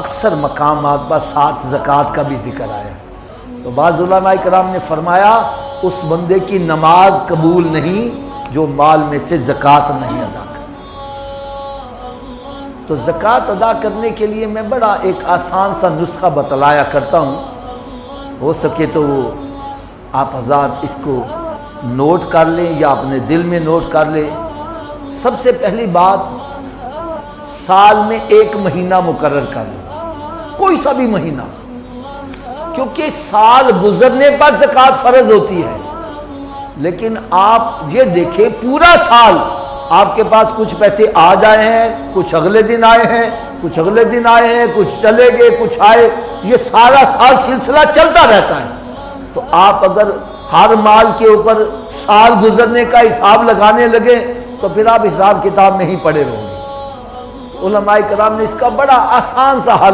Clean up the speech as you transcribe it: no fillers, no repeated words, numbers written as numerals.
اکثر مقامات پر ساتھ زکوٰۃ کا بھی ذکر آیا. تو بعض علماء کرام نے فرمایا اس بندے کی نماز قبول نہیں جو مال میں سے زکوٰۃ نہیں ادا کرتا. تو زکوٰۃ ادا کرنے کے لیے میں بڑا ایک آسان سا نسخہ بتلایا کرتا ہوں، ہو سکے تو آپ حضرات اس کو نوٹ کر لیں یا اپنے دل میں نوٹ کر لیں. سب سے پہلی بات، سال میں ایک مہینہ مقرر کر لیں، کوئی سا بھی مہینہ، کیونکہ سال گزرنے پر زکوٰۃ فرض ہوتی ہے. لیکن آپ یہ دیکھیں پورا سال آپ کے پاس کچھ پیسے آ جائے ہیں، کچھ اگلے دن آئے ہیں، کچھ اگلے دن آئے ہیں، کچھ چلے گئے، کچھ آئے، یہ سارا سال سلسلہ چلتا رہتا ہے. تو آپ اگر ہر مال کے اوپر سال گزرنے کا حساب لگانے لگے تو پھر آپ حساب کتاب میں ہی پڑے رہو گے. تو علماء کرام نے اس کا بڑا آسان سا حل